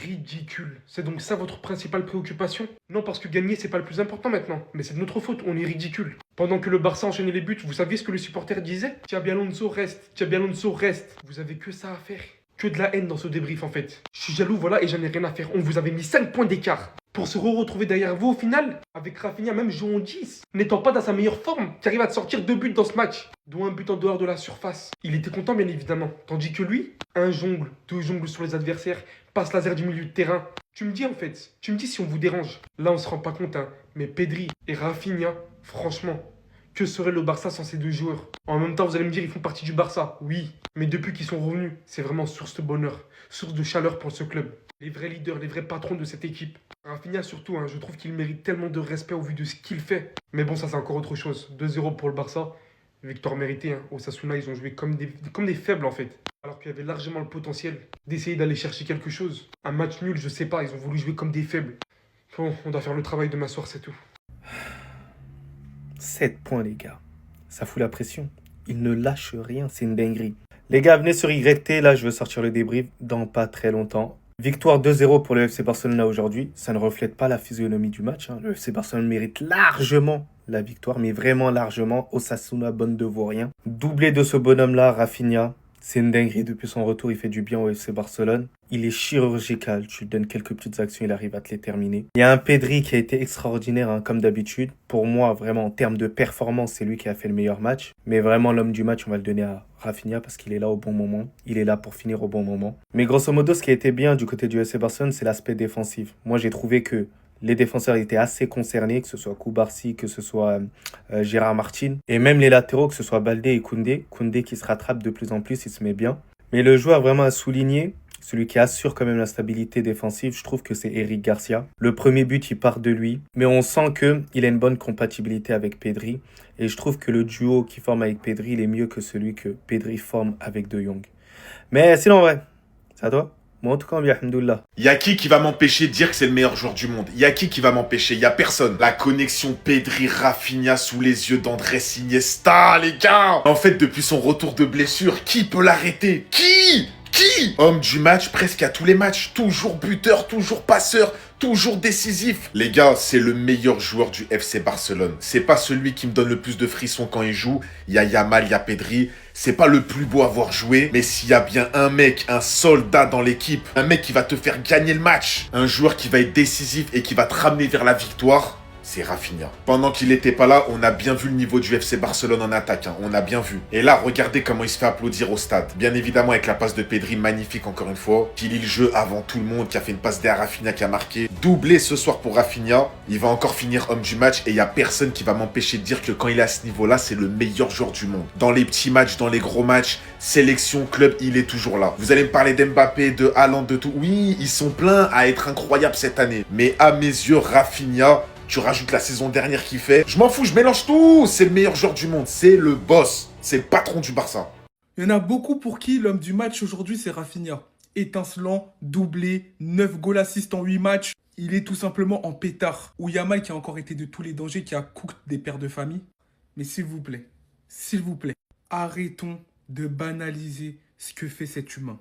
ridicule. C'est donc ça votre principale préoccupation? Non, parce que gagner, c'est pas le plus important maintenant. Mais c'est de notre faute, on est ridicule. Pendant que le Barça enchaînait les buts, vous saviez ce que le supporter disait? Xabi Alonso reste, Xabi Alonso reste. Vous avez que ça à faire. Que de la haine dans ce débrief en fait. Je suis jaloux, voilà, et j'en ai rien à faire. On vous avait mis 5 points d'écart. Pour se retrouver derrière vous au final, avec Rafinha même jouant 10, n'étant pas dans sa meilleure forme, qui arrive à te sortir 2 buts dans ce match, dont un but en dehors de la surface. Il était content bien évidemment, tandis que lui, un jongle, 2 jongles sur les adversaires, passe laser du milieu de terrain. Tu me dis en fait, tu me dis si on vous dérange. Là on se rend pas compte hein, mais Pedri et Rafinha, franchement, que serait le Barça sans ces deux joueurs? En même temps vous allez me dire ils font partie du Barça, oui, mais depuis qu'ils sont revenus, c'est vraiment source de bonheur, source de chaleur pour ce club. Les vrais leaders, les vrais patrons de cette équipe. Rafinha surtout, hein, je trouve qu'il mérite tellement de respect au vu de ce qu'il fait. Mais bon, ça c'est encore autre chose. 2-0 pour le Barça. Victoire méritée. Hein. Osasuna, ils ont joué comme des faibles en fait. Alors qu'il y avait largement le potentiel d'essayer d'aller chercher quelque chose. Un match nul, je sais pas, ils ont voulu jouer comme des faibles. Bon, on doit faire le travail demain soir, c'est tout. 7 points, les gars. Ça fout la pression. Ils ne lâchent rien, c'est une dinguerie. Les gars, venez sur YT, là, je veux sortir le débrief dans pas très longtemps. Victoire 2-0 pour le FC Barcelone là aujourd'hui. Ça ne reflète pas la physionomie du match. Hein. Le FC Barcelone mérite largement la victoire, mais vraiment largement. Osasuna, bonne de vaurien. Doublé de ce bonhomme-là, Rafinha. C'est une dinguerie. Depuis son retour, il fait du bien au FC Barcelone. Il est chirurgical. Tu lui donnes quelques petites actions, il arrive à te les terminer. Il y a un Pedri qui a été extraordinaire, hein, comme d'habitude. Pour moi, vraiment, en termes de performance, c'est lui qui a fait le meilleur match. Mais vraiment, l'homme du match, on va le donner à Rafinha parce qu'il est là au bon moment. Il est là pour finir au bon moment. Mais grosso modo, ce qui a été bien du côté du FC Barcelone, c'est l'aspect défensif. Moi, j'ai trouvé que les défenseurs étaient assez concernés, que ce soit Koubarsi, que ce soit Gérard Martin. Et même les latéraux, que ce soit Baldé et Koundé. Koundé qui se rattrape de plus en plus, il se met bien. Mais le joueur vraiment à souligner, celui qui assure quand même la stabilité défensive, je trouve que c'est Eric Garcia. Le premier but, il part de lui. Mais on sent qu'il a une bonne compatibilité avec Pedri. Et je trouve que le duo qu'il forme avec Pedri, il est mieux que celui que Pedri forme avec De Jong. Mais sinon, ouais, c'est à toi. Moi, en tout cas, bien, alhamdoulilah. Y a qui va m'empêcher de dire que c'est le meilleur joueur du monde? Y a qui va m'empêcher? Y a personne. La connexion Pedri-Rafinha sous les yeux d'Andrés Iniesta, les gars. En fait, depuis son retour de blessure, qui peut l'arrêter? Qui? Homme du match presque à tous les matchs. Toujours buteur, toujours passeur, toujours décisif. Les gars, c'est le meilleur joueur du FC Barcelone. C'est pas celui qui me donne le plus de frissons quand il joue. Il y a Yamal, il y a Pedri. C'est pas le plus beau à voir jouer. Mais s'il y a bien un mec, un soldat dans l'équipe, un mec qui va te faire gagner le match, un joueur qui va être décisif et qui va te ramener vers la victoire, c'est Rafinha. Pendant qu'il n'était pas là, on a bien vu le niveau du FC Barcelone en attaque. Hein. On a bien vu. Et là, regardez comment il se fait applaudir au stade. Bien évidemment, avec la passe de Pedri, magnifique encore une fois. Qui lit le jeu avant tout le monde, qui a fait une passe derrière Rafinha, qui a marqué. Doublé ce soir pour Rafinha. Il va encore finir homme du match. Et il n'y a personne qui va m'empêcher de dire que quand il est à ce niveau-là, c'est le meilleur joueur du monde. Dans les petits matchs, dans les gros matchs, sélection, club, il est toujours là. Vous allez me parler d'Mbappé, de Haaland, de tout. Oui, ils sont pleins à être incroyables cette année. Mais à mes yeux, Rafinha... Tu rajoutes la saison dernière qu'il fait. Je m'en fous, je mélange tout. C'est le meilleur joueur du monde. C'est le boss. C'est le patron du Barça. Il y en a beaucoup pour qui l'homme du match aujourd'hui, c'est Rafinha. Étincelant, doublé, 9 goals assists en 8 matchs. Il est tout simplement en pétard. Ou Yamal qui a encore été de tous les dangers, qui a cooked des pères de famille. Mais s'il vous plaît, arrêtons de banaliser ce que fait cet humain.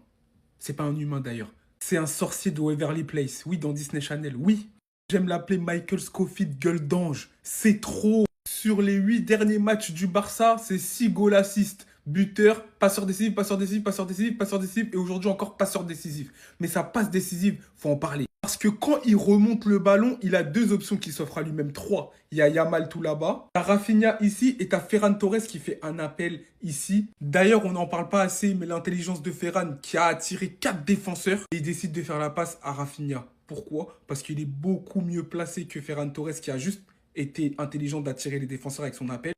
C'est pas un humain d'ailleurs. C'est un sorcier de Waverly Place. Oui, dans Disney Channel. Oui. J'aime l'appeler Michael Scofield, gueule d'ange. C'est trop. Sur les 8 derniers matchs du Barça, c'est 6 goals assists. Buteur, passeur décisif, passeur décisif, passeur décisif, passeur décisif. Et aujourd'hui encore passeur décisif. Mais sa passe décisive, faut en parler. Parce que quand il remonte le ballon, il a 2 options qui s'offrent à lui-même. 3. Il y a Yamal tout là-bas. T'as Rafinha ici et t'as Ferran Torres qui fait un appel ici. D'ailleurs, on n'en parle pas assez, mais l'intelligence de Ferran qui a attiré 4 défenseurs. Et il décide de faire la passe à Rafinha. Pourquoi? Parce qu'il est beaucoup mieux placé que Ferran Torres qui a juste été intelligent d'attirer les défenseurs avec son appel.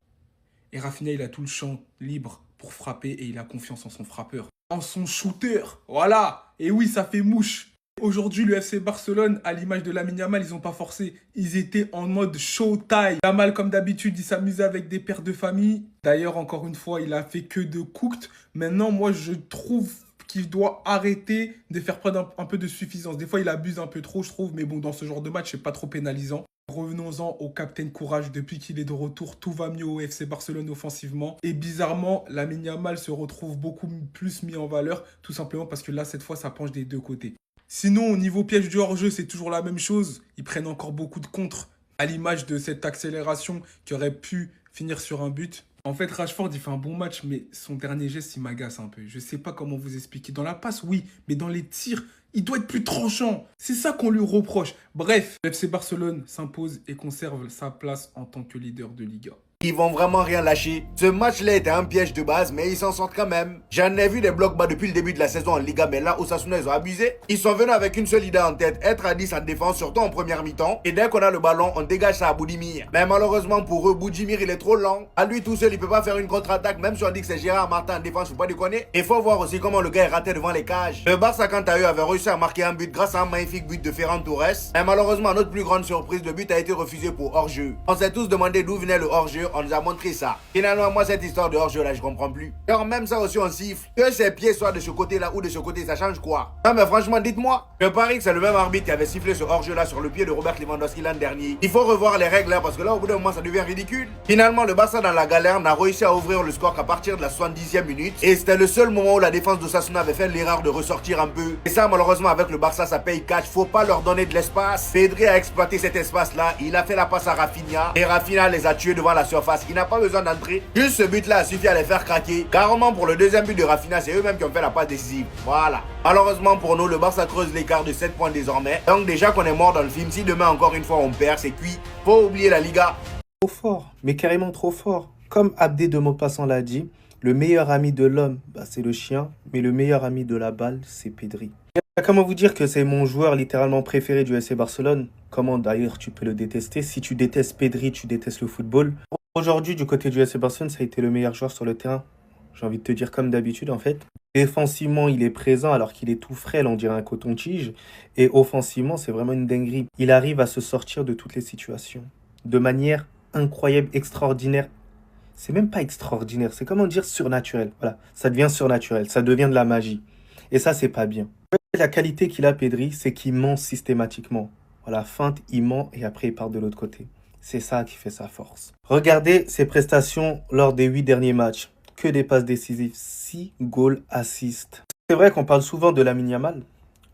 Et Rafinha, il a tout le champ libre pour frapper et il a confiance en son frappeur. En son shooter, voilà. Et oui, ça fait mouche. Aujourd'hui, le FC Barcelone, à l'image de Lamine Yamal, ils n'ont pas forcé. Ils étaient en mode showtime. Yamal, comme d'habitude, il s'amusait avec des pères de famille. D'ailleurs, encore une fois, il a fait que de cooked. Maintenant, moi, je trouve qu'il doit arrêter de faire preuve un peu de suffisance. Des fois, il abuse un peu trop, je trouve. Mais bon, dans ce genre de match, c'est pas trop pénalisant. Revenons-en au Captain Courage. Depuis qu'il est de retour, tout va mieux au FC Barcelone offensivement. Et bizarrement, Lamine Yamal se retrouve beaucoup plus mis en valeur. Tout simplement parce que là, cette fois, ça penche des deux côtés. Sinon, au niveau piège du hors-jeu, c'est toujours la même chose. Ils prennent encore beaucoup de contres, à l'image de cette accélération qui aurait pu finir sur un but. En fait, Rashford, il fait un bon match, mais son dernier geste, il m'agace un peu. Je sais pas comment vous expliquer. Dans la passe, oui, mais dans les tirs, il doit être plus tranchant. C'est ça qu'on lui reproche. Bref, le FC Barcelone s'impose et conserve sa place en tant que leader de Liga. Ils vont vraiment rien lâcher. Ce match-là était un piège de base, mais ils s'en sortent quand même. J'en ai vu des blocs bas depuis le début de la saison en Liga, mais là, Osasuna, ils ont abusé. Ils sont venus avec une seule idée en tête, être à 10 en défense, surtout en première mi-temps. Et dès qu'on a le ballon, on dégage ça à Boudimir. Mais malheureusement pour eux, Boudimir, il est trop lent. À lui tout seul, il peut pas faire une contre-attaque, même si on dit que c'est Gérard Martin en défense, faut pas déconner. Il faut voir aussi comment le gars est raté devant les cages. Le Barça, quant à eux, avait réussi à marquer un but grâce à un magnifique but de Ferran Torres. Mais malheureusement, notre plus grande surprise, le but a été refusé pour hors-jeu. On s'est tous demandé d'où venait le hors-jeu, on nous a montré ça. Finalement, moi, cette histoire de hors-jeu là, je comprends plus. Genre, même ça aussi, on siffle. Que ses pieds soient de ce côté-là ou de ce côté, ça change quoi? Non, mais franchement, dites-moi. Je parie que c'est le même arbitre qui avait sifflé ce hors-jeu là sur le pied de Robert Lewandowski l'an dernier. Il faut revoir les règles là, parce que là, au bout d'un moment, ça devient ridicule. Finalement, le Barça dans la galère n'a réussi à ouvrir le score qu'à partir de la 70e minute. Et c'était le seul moment où la défense d'Osasuna avait fait l'erreur de ressortir un peu. Et ça, malheureusement, avec le Barça, ça paye cash. Faut pas leur donner de l'espace. Pedri a exploité cet espace là. Il a fait la passe à Rafinha. Et Rafinha les a tués devant la surface. Il n'a pas besoin d'entrer. Juste ce but-là a suffi à les faire craquer. Carrément, pour le deuxième but de Rafinha, c'est eux-mêmes qui ont fait la passe décisive. Voilà. Malheureusement pour nous, le Barça creuse l'écart de 7 points désormais. Donc déjà qu'on est mort dans le film, si demain encore une fois on perd, c'est cuit. Faut oublier la Liga. Trop fort, mais carrément trop fort. Comme Abdé de Maupassant l'a dit, le meilleur ami de l'homme, c'est le chien, mais le meilleur ami de la balle, c'est Pedri. Comment vous dire que c'est mon joueur littéralement préféré du FC Barcelone? Comment d'ailleurs tu peux le détester? Si tu détestes Pedri, tu détestes le football. Aujourd'hui, du côté du FC Barcelone, ça a été le meilleur joueur sur le terrain. J'ai envie de te dire comme d'habitude en fait. Défensivement, il est présent alors qu'il est tout frêle, on dirait un coton-tige. Et offensivement, c'est vraiment une dinguerie. Il arrive à se sortir de toutes les situations. De manière incroyable, extraordinaire. C'est même pas extraordinaire, c'est comment dire surnaturel. Voilà, ça devient surnaturel, ça devient de la magie. Et ça, c'est pas bien. La qualité qu'il a, Pedri, c'est qu'il ment systématiquement. Voilà, feinte, il ment et après il part de l'autre côté. C'est ça qui fait sa force. Regardez ses prestations lors des 8 derniers matchs. Que des passes décisives, 6 goals assists. C'est vrai qu'on parle souvent de Lamine Yamal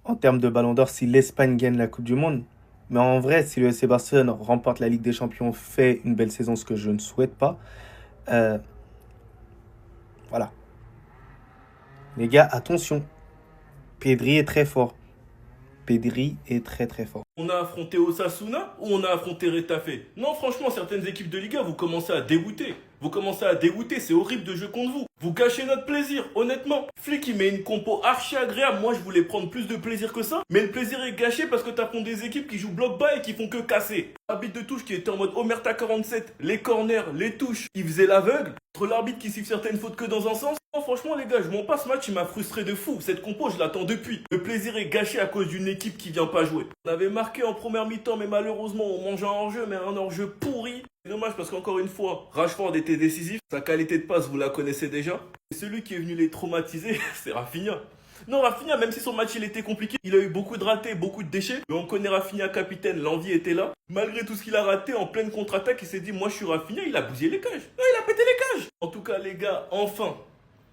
en termes de Ballon d'Or si l'Espagne gagne la Coupe du Monde. Mais en vrai, si le FC Barcelone remporte la Ligue des Champions, fait une belle saison, ce que je ne souhaite pas, voilà. Les gars, attention. Pedri est très fort. Pedri est très très fort. On a affronté Osasuna ou on a affronté Retafe? Non, franchement, certaines équipes de Liga, vous commencez à dégoûter. Vous commencez à dégoûter, c'est horrible de jouer contre vous. Vous gâchez notre plaisir, honnêtement. Flick, il met une compo archi agréable. Moi, je voulais prendre plus de plaisir que ça. Mais le plaisir est gâché parce que t'affrontes des équipes qui jouent bloc bas et qui font que casser. L'arbitre de touche qui était en mode Omerta 47, les corners, les touches, il faisait l'aveugle. Entre l'arbitre qui siffle certaines fautes que dans un sens. Non, franchement, les gars, je m'en passe ce match, il m'a frustré de fou. Cette compo, je l'attends depuis. Le plaisir est gâché à cause d'une équipe qui vient pas jouer. On avait marqué en première mi-temps, mais malheureusement, on mange un hors-jeu, mais un hors-jeu pourri. C'est dommage parce qu'encore une fois, Rashford était décisif. Sa qualité de passe, vous la connaissez déjà. Et celui qui est venu les traumatiser, c'est Rafinha. Non, Rafinha, même si son match il était compliqué, il a eu beaucoup de ratés, beaucoup de déchets. Mais on connaît Rafinha capitaine, l'envie était là. Malgré tout ce qu'il a raté, en pleine contre-attaque, il s'est dit, moi je suis Rafinha, il a bousillé les cages. Ouais, il a pété les cages. En tout cas, les gars, enfin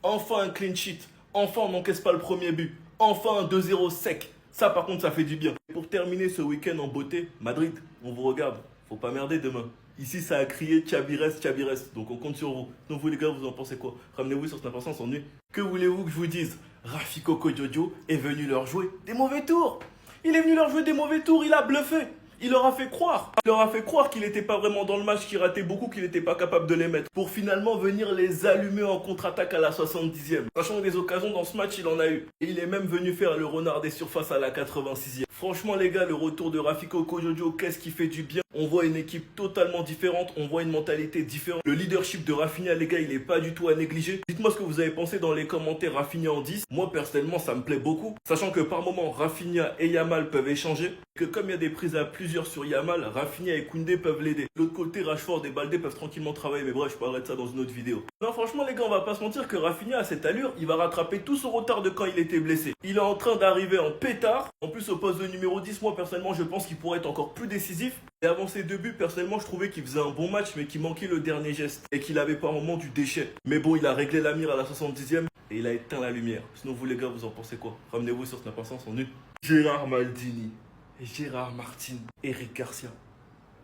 un clean sheet. Enfin, on n'encaisse pas le premier but. Enfin, un 2-0 sec. Ça, par contre, ça fait du bien. Pour terminer ce week-end en beauté, Madrid, on vous regarde. Faut pas merder demain. Ici, ça a crié Xabi reste. Donc, on compte sur vous. Donc, vous, les gars, vous en pensez quoi? Ramenez-vous sur cette importance en nuit. Que voulez-vous que je vous dise? Rafi Coco Jojo est venu leur jouer des mauvais tours. Il est venu leur jouer des mauvais tours. Il a bluffé. Il leur a fait croire. Il leur a fait croire qu'il n'était pas vraiment dans le match, qu'il ratait beaucoup, qu'il n'était pas capable de les mettre. Pour finalement venir les allumer en contre-attaque à la 70e. Sachant que des occasions dans ce match, il en a eu. Et il est même venu faire le renard des surfaces à la 86e. Franchement, les gars, le retour de Rafi Coco Jojo, qu'est-ce qui fait du bien? On voit une équipe totalement différente. On voit une mentalité différente. Le leadership de Rafinha, les gars, il n'est pas du tout à négliger. Dites-moi ce que vous avez pensé dans les commentaires. Rafinha en 10. Moi, personnellement, ça me plaît beaucoup. Sachant que par moment, Rafinha et Yamal peuvent échanger. Que comme il y a des prises à plusieurs sur Yamal, Rafinha et Koundé peuvent l'aider. De l'autre côté, Rashford et Baldé peuvent tranquillement travailler. Mais bref, je parlerai de ça dans une autre vidéo. Non, franchement, les gars, on va pas se mentir que Rafinha, à cette allure, il va rattraper tout son retard de quand il était blessé. Il est en train d'arriver en pétard. En plus, au poste de numéro 10, moi personnellement je pense qu'il pourrait être encore plus décisif. Et avant ses deux buts, personnellement je trouvais qu'il faisait un bon match mais qu'il manquait le dernier geste. Et qu'il avait par moment du déchet. Mais bon, il a réglé la mire à la 70e et il a éteint la lumière. Sinon vous les gars, vous en pensez quoi? Ramenez-vous sur Snap Instant, sont nuls. Gérard Maldini, Gérard Martin, Eric Garcia.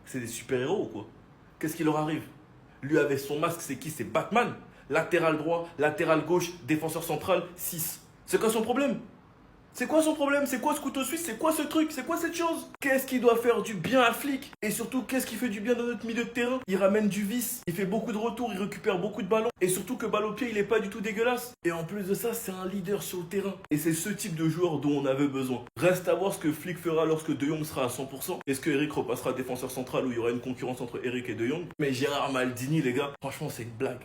C'est des super-héros ou quoi? Qu'est-ce qui leur arrive? Lui avec son masque, c'est qui? C'est Batman. Latéral droit, latéral gauche, défenseur central, 6. C'est quoi son problème? C'est quoi son problème? C'est quoi ce couteau suisse? C'est quoi ce truc? C'est quoi cette chose? Qu'est-ce qui doit faire du bien à Flick? Et surtout, qu'est-ce qui fait du bien dans notre milieu de terrain? Il ramène du vice, il fait beaucoup de retours, il récupère beaucoup de ballons. Et surtout que balle au pied, il est pas du tout dégueulasse. Et en plus de ça, c'est un leader sur le terrain. Et c'est ce type de joueur dont on avait besoin. Reste à voir ce que Flick fera lorsque De Jong sera à 100%. Est-ce que Eric repassera défenseur central où il y aura une concurrence entre Eric et De Jong? Mais Gérard Maldini, les gars, franchement, c'est une blague.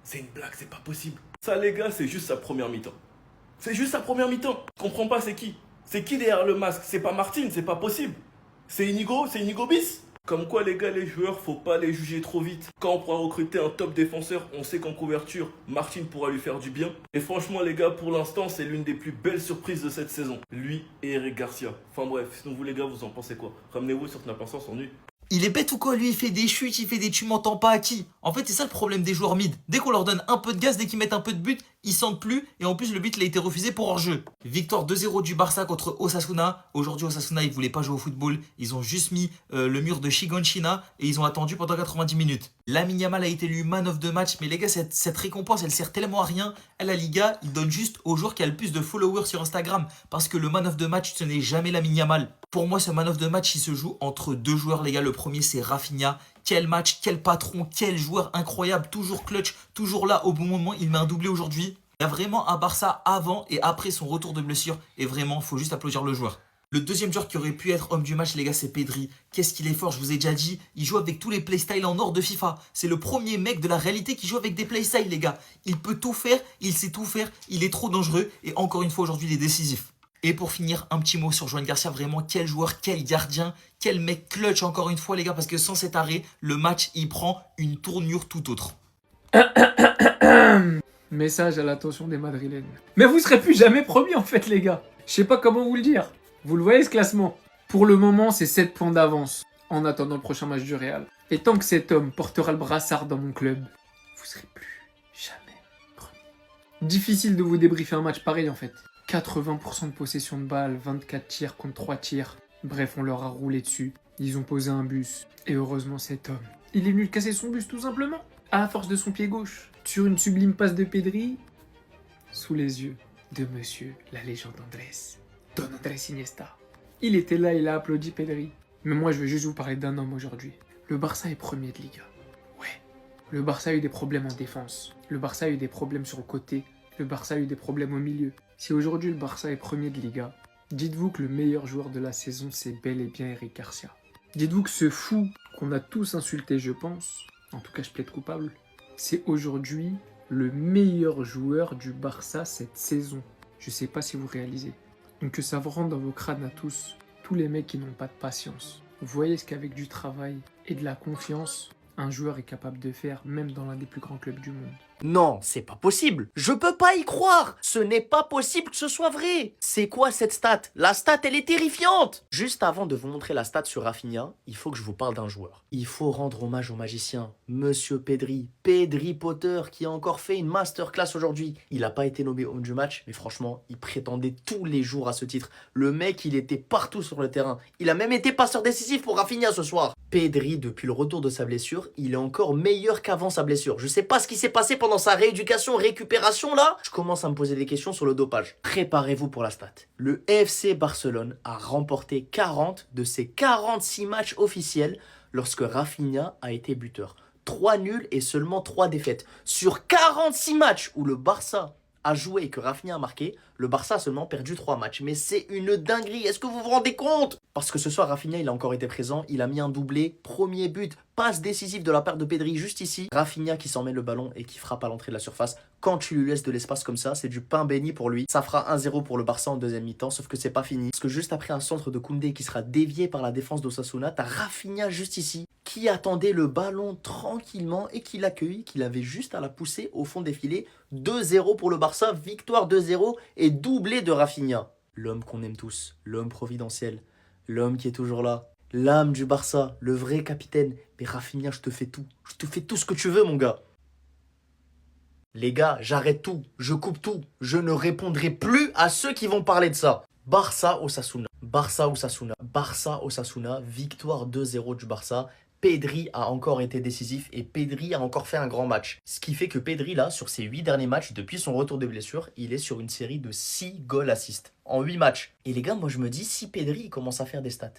C'est une blague, c'est pas possible. Ça, les gars, c'est juste sa première mi-temps. C'est juste sa première mi-temps. Je comprends pas, c'est qui? C'est qui derrière le masque? C'est pas Martin, c'est pas possible. C'est Inigo bis. Comme quoi, les gars, les joueurs, faut pas les juger trop vite. Quand on pourra recruter un top défenseur, on sait qu'en couverture, Martin pourra lui faire du bien. Et franchement, les gars, pour l'instant, c'est l'une des plus belles surprises de cette saison. Lui et Eric Garcia. Enfin bref, sinon vous, les gars, vous en pensez quoi? Ramenez-vous sur Snap Instant, s'ennuie. Il est bête ou quoi, lui? Il fait des chutes, il fait des tu m'entends pas à qui? En fait, c'est ça le problème des joueurs mid. Dès qu'on leur donne un peu de gaz, dès qu'ils mettent un peu de but, ils sentent plus. Et en plus, le but il a été refusé pour hors-jeu. Victoire 2-0 du Barça contre Osasuna. Aujourd'hui, Osasuna, ils voulaient pas jouer au football. Ils ont juste mis le mur de Shiganshina et ils ont attendu pendant 90 minutes. Lamine Yamal a été élu man of the match. Mais les gars, cette récompense, elle sert tellement à rien. À la Liga, ils donnent juste au joueur qui a le plus de followers sur Instagram. Parce que le man of the match, ce n'est jamais Lamine Yamal. Pour moi, ce man of the match, il se joue entre deux joueurs, les gars. Le premier, c'est Rafinha. Quel match, quel patron, quel joueur incroyable. Toujours clutch, toujours là au bon moment. Il met un doublé aujourd'hui. Il y a vraiment un Barça avant et après son retour de blessure. Et vraiment, il faut juste applaudir le joueur. Le deuxième joueur qui aurait pu être homme du match, les gars, c'est Pedri. Qu'est-ce qu'il est fort, je vous ai déjà dit. Il joue avec tous les playstyles en or de FIFA. C'est le premier mec de la réalité qui joue avec des playstyles, les gars. Il peut tout faire, il sait tout faire. Il est trop dangereux. Et encore une fois, aujourd'hui, il est décisif. Et pour finir, un petit mot sur Joan Garcia. Vraiment, quel joueur, quel gardien, quel mec clutch encore une fois, les gars. Parce que sans cet arrêt, le match, il prend une tournure tout autre. Message à l'attention des Madrilènes. Mais vous serez plus jamais premier en fait, les gars. Je sais pas comment vous le dire. Vous le voyez ce classement? Pour le moment, c'est 7 points d'avance en attendant le prochain match du Real. Et tant que cet homme portera le brassard dans mon club, vous serez plus jamais premier. Difficile de vous débriefer un match pareil en fait. 80% de possession de balle, 24 tirs contre 3 tirs. Bref, on leur a roulé dessus. Ils ont posé un bus. Et heureusement cet homme, il est venu casser son bus tout simplement. À force de son pied gauche. Sur une sublime passe de Pedri. Sous les yeux de monsieur la légende Andrés. Don Andrés Iniesta. Il était là, il a applaudi Pedri. Mais moi je vais juste vous parler d'un homme aujourd'hui. Le Barça est premier de Liga. Ouais. Le Barça a eu des problèmes en défense. Le Barça a eu des problèmes sur le côté. Le Barça a eu des problèmes au milieu. Si aujourd'hui le Barça est premier de Liga, dites-vous que le meilleur joueur de la saison c'est bel et bien Eric Garcia. Dites-vous que ce fou qu'on a tous insulté, je pense, en tout cas je plaide coupable, c'est aujourd'hui le meilleur joueur du Barça cette saison. Je sais pas si vous réalisez. Donc que ça vous rentre dans vos crânes à tous les mecs qui n'ont pas de patience. Vous voyez ce qu'avec du travail et de la confiance, un joueur est capable de faire même dans l'un des plus grands clubs du monde. Non, c'est pas possible. Je peux pas y croire. Ce n'est pas possible que ce soit vrai. C'est quoi cette stat? La stat, elle est terrifiante. Juste avant de vous montrer la stat sur Rafinha, il faut que je vous parle d'un joueur. Il faut rendre hommage au magicien, Monsieur Pedri. Pedri Potter, qui a encore fait une masterclass aujourd'hui. Il n'a pas été nommé homme du match, mais franchement, il prétendait tous les jours à ce titre. Le mec, il était partout sur le terrain. Il a même été passeur décisif pour Rafinha ce soir. Pedri, depuis le retour de sa blessure, il est encore meilleur qu'avant sa blessure. Je sais pas ce qui s'est passé pendant sa rééducation, récupération là. Je commence à me poser des questions sur le dopage. Préparez-vous pour la stat. Le FC Barcelone a remporté 40 de ses 46 matchs officiels lorsque Rafinha a été buteur. 3 nuls et seulement 3 défaites. Sur 46 matchs où le Barça a joué et que Rafinha a marqué, le Barça a seulement perdu 3 matchs. Mais c'est une dinguerie, est-ce que vous vous rendez compte? Parce que ce soir, Rafinha, il a encore été présent, il a mis un doublé, premier but, passe décisive de la part de Pedri juste ici. Rafinha qui s'en met le ballon et qui frappe à l'entrée de la surface. Quand tu lui laisses de l'espace comme ça, c'est du pain béni pour lui. Ça fera 1-0 pour le Barça en deuxième mi-temps, sauf que c'est pas fini. Parce que juste après un centre de Koundé qui sera dévié par la défense d'Osasuna, t'as Rafinha juste ici, qui attendait le ballon tranquillement et qui l'accueille, qu'il avait juste à la pousser au fond des filets. 2-0 pour le Barça, victoire 2-0 et doublé de Rafinha. L'homme qu'on aime tous, l'homme providentiel, l'homme qui est toujours là, l'âme du Barça, le vrai capitaine. Mais Rafinha, je te fais tout. Je te fais tout ce que tu veux, mon gars. Les gars, j'arrête tout, je coupe tout. Je ne répondrai plus à ceux qui vont parler de ça. Barça Osasuna. Barça Osasuna. Barça Osasuna. Victoire 2-0 du Barça. Pedri a encore été décisif et Pedri a encore fait un grand match. Ce qui fait que Pedri, là, sur ses 8 derniers matchs, depuis son retour de blessure, il est sur une série de 6 goals assists en 8 matchs. Et les gars, moi je me dis, si Pedri il commence à faire des stats,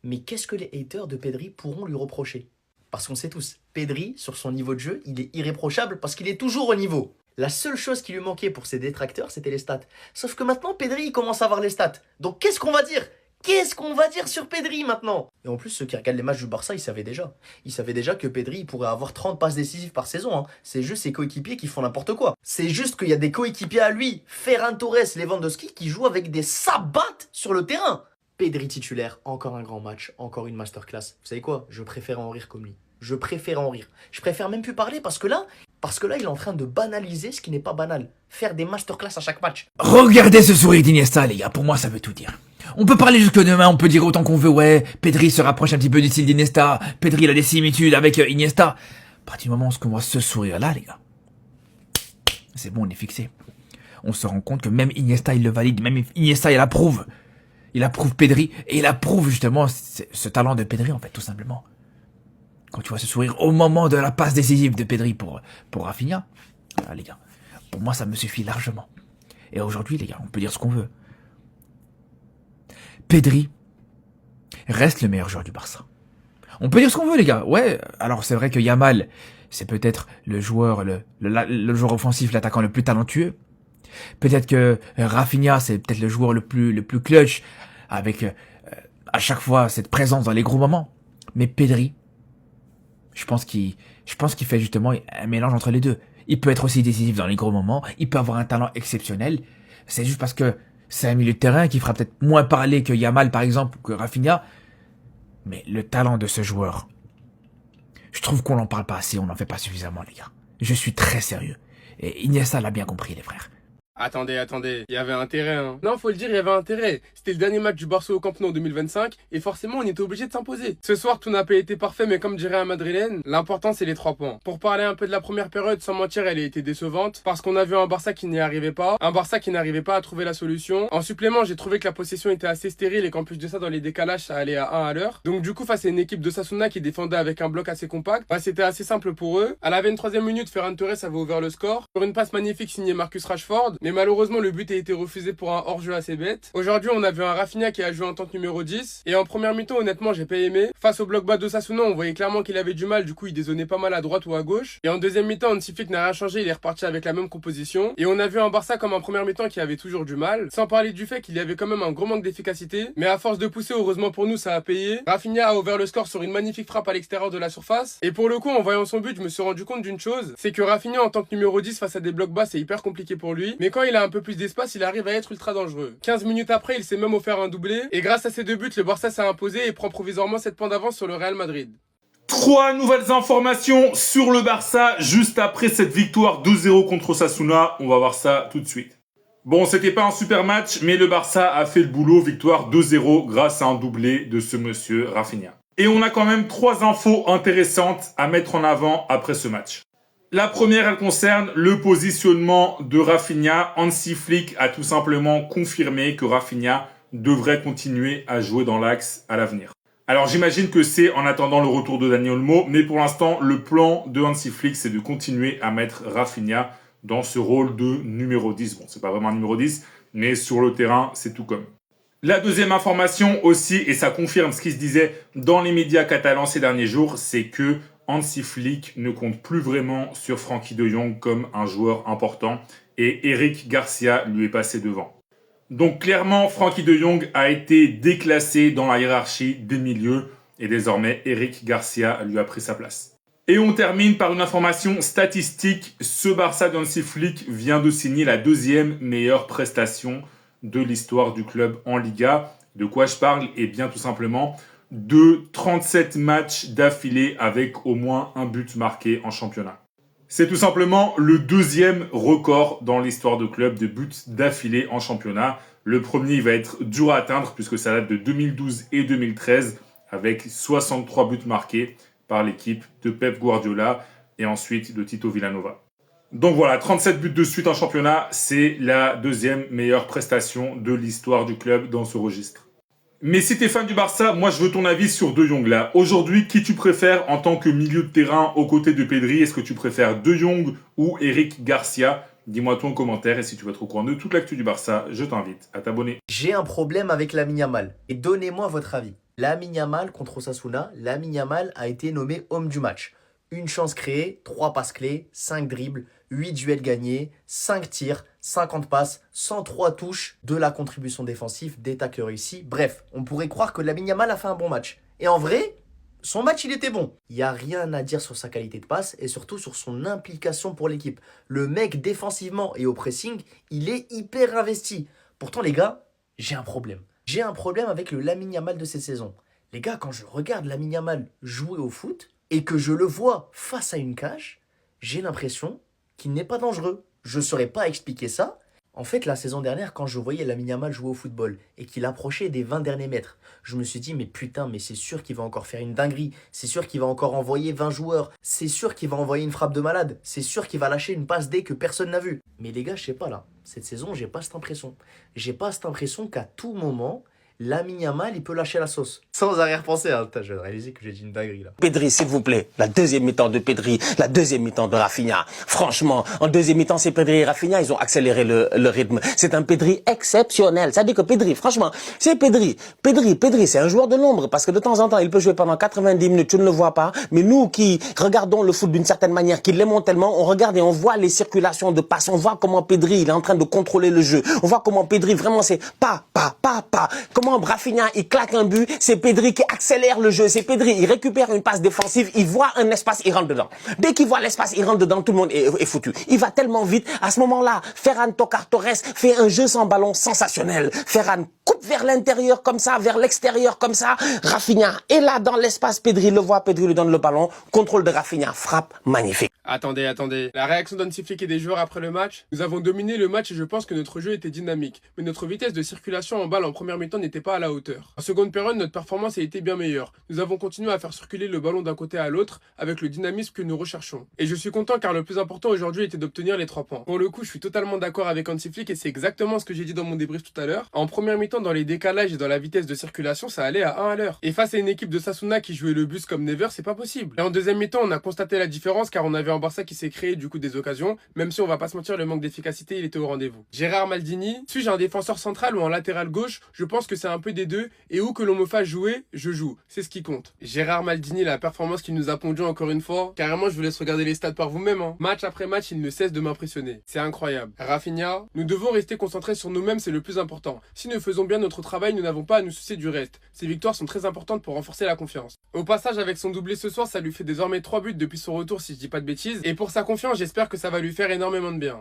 mais qu'est-ce que les haters de Pedri pourront lui reprocher? Parce qu'on sait tous, Pedri, sur son niveau de jeu, il est irréprochable parce qu'il est toujours au niveau. La seule chose qui lui manquait pour ses détracteurs, c'était les stats. Sauf que maintenant, Pedri, il commence à avoir les stats. Donc qu'est-ce qu'on va dire? Qu'est-ce qu'on va dire sur Pedri maintenant? Et en plus, ceux qui regardent les matchs du Barça, ils savaient déjà. Ils savaient déjà que Pedri il pourrait avoir 30 passes décisives par saison. Hein. C'est juste ses coéquipiers qui font n'importe quoi. C'est juste qu'il y a des coéquipiers à lui, Ferran Torres, Lewandowski, qui jouent avec des sabates sur le terrain. Pedri titulaire, encore un grand match, encore une masterclass. Vous savez quoi? Je préfère en rire comme lui. Je préfère en rire. Je préfère même plus parler parce que là, il est en train de banaliser ce qui n'est pas banal. Faire des masterclass à chaque match. Regardez ce sourire d'Iniesta, les gars. Pour moi, ça veut tout dire. On peut parler jusque demain, on peut dire autant qu'on veut, ouais, Pedri se rapproche un petit peu du style d'Iniesta, Pedri il a des similitudes avec Iniesta. À partir du moment où on voit ce sourire-là, les gars, c'est bon, on est fixé. On se rend compte que même Iniesta, il le valide, même Iniesta, il approuve. Il approuve Pedri, et il approuve justement ce talent de Pedri, en fait, tout simplement. Quand tu vois ce sourire au moment de la passe décisive de Pedri pour Rafinha, ah, les gars, pour moi, ça me suffit largement. Et aujourd'hui, les gars, on peut dire ce qu'on veut. Pedri reste le meilleur joueur du Barça. On peut dire ce qu'on veut, les gars. Ouais, alors c'est vrai que Yamal, c'est peut-être le joueur, le joueur offensif, l'attaquant le plus talentueux. Peut-être que Rafinha, c'est peut-être le joueur le plus clutch, avec à chaque fois cette présence dans les gros moments. Mais Pedri, je pense qu'il fait justement un mélange entre les deux. Il peut être aussi décisif dans les gros moments, il peut avoir un talent exceptionnel. C'est juste parce que c'est un milieu de terrain qui fera peut-être moins parler que Yamal, par exemple, ou que Rafinha. Mais le talent de ce joueur, je trouve qu'on n'en parle pas assez, on n'en fait pas suffisamment, les gars. Je suis très sérieux. Et Iniesta l'a bien compris, les frères. Attendez, il y avait intérêt, hein. Non, faut le dire, il y avait intérêt. C'était le dernier match du Barça au Camp Nou en 2025, et forcément, on était obligé de s'imposer. Ce soir, tout n'a pas été parfait, mais comme dirait un madrilène, l'important, c'est les 3 points. Pour parler un peu de la première période, sans mentir, elle a été décevante, parce qu'on a vu un Barça qui n'y arrivait pas, un Barça qui n'arrivait pas à trouver la solution. En supplément, j'ai trouvé que la possession était assez stérile, et qu'en plus de ça, dans les décalages, ça allait à 1 à l'heure. Donc du coup, face à une équipe de Sasuna qui défendait avec un bloc assez compact, c'était assez simple pour eux. À la 23e minute, Ferran Torres avait ouvert le score, pour une passe magnifique signée Marcus Rashford, mais malheureusement, le but a été refusé pour un hors-jeu assez bête. Aujourd'hui, on a vu un Rafinha qui a joué en tant que numéro 10. Et en première mi-temps, honnêtement, j'ai pas aimé. Face au bloc bas d'Osasuna, on voyait clairement qu'il avait du mal. Du coup, il dézonnait pas mal à droite ou à gauche. Et en deuxième mi-temps, Hansi Flick n'a rien changé. Il est reparti avec la même composition. Et on a vu un Barça comme en première mi-temps qui avait toujours du mal. Sans parler du fait qu'il y avait quand même un gros manque d'efficacité. Mais à force de pousser, heureusement pour nous, ça a payé. Rafinha a ouvert le score sur une magnifique frappe à l'extérieur de la surface. Et pour le coup, en voyant son but, je me suis rendu compte d'une chose. C'est que Rafinha, en tant que numéro 10 face à des blocs bas, c'est hyper compliqué pour lui. Mais quand il a un peu plus d'espace, il arrive à être ultra dangereux. 15 minutes après, il s'est même offert un doublé. Et grâce à ces 2 buts, le Barça s'est imposé et prend provisoirement 7 points d'avance sur le Real Madrid. 3 nouvelles informations sur le Barça juste après cette victoire 2-0 contre Osasuna. On va voir ça tout de suite. Bon, c'était pas un super match, mais le Barça a fait le boulot. Victoire 2-0 grâce à un doublé de ce monsieur Rafinha. Et on a quand même 3 infos intéressantes à mettre en avant après ce match. La première, elle concerne le positionnement de Rafinha. Hansi Flick a tout simplement confirmé que Rafinha devrait continuer à jouer dans l'axe à l'avenir. Alors j'imagine que c'est en attendant le retour de Dani Olmo, mais pour l'instant, le plan de Hansi Flick, c'est de continuer à mettre Rafinha dans ce rôle de numéro 10. Bon, c'est pas vraiment un numéro 10, mais sur le terrain, c'est tout comme. La deuxième information aussi, et ça confirme ce qui se disait dans les médias catalans ces derniers jours, c'est que Hansi Flick ne compte plus vraiment sur Frenkie de Jong comme un joueur important et Eric Garcia lui est passé devant. Donc clairement, Frenkie de Jong a été déclassé dans la hiérarchie des milieux et désormais Eric Garcia lui a pris sa place. Et on termine par une information statistique. Ce Barça d'Hansi Flick vient de signer la 2e meilleure prestation de l'histoire du club en Liga. De quoi je parle? Eh bien tout simplement de 37 matchs d'affilée avec au moins un but marqué en championnat. C'est tout simplement le 2e record dans l'histoire de club de buts d'affilée en championnat. Le premier, il va être dur à atteindre puisque ça date de 2012 et 2013 avec 63 buts marqués par l'équipe de Pep Guardiola et ensuite de Tito Villanova. Donc voilà, 37 buts de suite en championnat, c'est la deuxième meilleure prestation de l'histoire du club dans ce registre. Mais si t'es fan du Barça, moi je veux ton avis sur De Jong là. Aujourd'hui, qui tu préfères en tant que milieu de terrain aux côtés de Pedri? Est-ce que tu préfères De Jong ou Eric Garcia? Dis-moi tout en commentaire et si tu veux être au courant de toute l'actu du Barça, je t'invite à t'abonner. J'ai un problème avec Lamine Yamal et donnez-moi votre avis. Lamine Yamal contre Osasuna, Lamine Yamal a été nommé homme du match. Une chance créée, 3 passes clés, 5 dribbles, 8 duels gagnés, 5 tirs, 50 passes, 103 touches, de la contribution défensive, des tacles réussis. Bref, on pourrait croire que Lamine Yamal a fait un bon match. Et en vrai, son match il était bon. Il n'y a rien à dire sur sa qualité de passe et surtout sur son implication pour l'équipe. Le mec défensivement et au pressing, il est hyper investi. Pourtant les gars, j'ai un problème. J'ai un problème avec le Lamine Yamal de cette saison. Les gars, quand je regarde Lamine Yamal jouer au foot et que je le vois face à une cage, j'ai l'impression qu'il n'est pas dangereux. Je ne saurais pas expliquer ça. En fait, la saison dernière, quand je voyais Lamine Yamal jouer au football et qu'il approchait des 20 derniers mètres, je me suis dit, mais putain, mais c'est sûr qu'il va encore faire une dinguerie. C'est sûr qu'il va encore envoyer 20 joueurs. C'est sûr qu'il va envoyer une frappe de malade. C'est sûr qu'il va lâcher une passe D que personne n'a vue. Mais les gars, je sais pas là. Cette saison, j'ai pas cette impression. J'ai pas cette impression qu'à tout moment, Lamine Yamal, il peut lâcher la sauce. Sans arrière-pensée, hein. Putain, je viens de réaliser que j'ai dit une dinguerie là. Pedri, s'il vous plaît. La deuxième mi-temps de Pedri, la deuxième mi-temps de Rafinha. Franchement, en deuxième mi-temps, c'est Pedri et Rafinha, ils ont accéléré le rythme. C'est un Pedri exceptionnel. Ça dit que Pedri, franchement, c'est Pedri. Pedri, c'est un joueur de l'ombre parce que de temps en temps, il peut jouer pendant 90 minutes, tu ne le vois pas. Mais nous qui regardons le foot d'une certaine manière, qui l'aimons tellement, on regarde et on voit les circulations de passes. On voit comment Pedri, il est en train de contrôler le jeu. On voit comment Pedri, vraiment, c'est pas. Comment Rafinha, il claque un but, c'est Pedri qui accélère le jeu, c'est Pedri, il récupère une passe défensive, il voit un espace, il rentre dedans. Dès qu'il voit l'espace, il rentre dedans, tout le monde est foutu. Il va tellement vite, à ce moment-là, Ferran Torres fait un jeu sans ballon sensationnel. Ferran coupe vers l'intérieur comme ça, vers l'extérieur comme ça, Rafinha est là dans l'espace, Pedri le voit, Pedri lui donne le ballon, contrôle de Rafinha, frappe magnifique. Attendez. La réaction d'Hansi Flick et des joueurs après le match. Nous avons dominé le match et je pense que notre jeu était dynamique. Mais notre vitesse de circulation en balle en première mi-temps n'était pas à la hauteur. En seconde période, notre performance a été bien meilleure. Nous avons continué à faire circuler le ballon d'un côté à l'autre avec le dynamisme que nous recherchons. Et je suis content car le plus important aujourd'hui était d'obtenir les 3 points. Pour le coup, je suis totalement d'accord avec Hansi Flick et c'est exactement ce que j'ai dit dans mon débrief tout à l'heure. En première mi-temps, dans les décalages et dans la vitesse de circulation, ça allait à 1 à l'heure. Et face à une équipe de Sasuna qui jouait le bus comme never, c'est pas possible. Et en deuxième mi-temps, on a constaté la différence car on avait un Barça qui s'est créé du coup des occasions, même si on va pas se mentir, le manque d'efficacité, il était au rendez-vous. Gérard Maldini, suis-je un défenseur central ou un latéral gauche? Je pense que c'est un peu des deux et où que l'on me fasse jouer, je joue. C'est ce qui compte. Gérard Maldini, la performance qu'il nous a pondue encore une fois, carrément je vous laisse regarder les stats par vous-même. Hein. Match après match, il ne cesse de m'impressionner. C'est incroyable. Rafinha, nous devons rester concentrés sur nous-mêmes, c'est le plus important. Si nous faisons bien notre travail, nous n'avons pas à nous soucier du reste. Ces victoires sont très importantes pour renforcer la confiance. Au passage, avec son doublé ce soir, ça lui fait désormais 3 buts depuis son retour si je dis pas de bêtises. Et pour sa confiance, j'espère que ça va lui faire énormément de bien.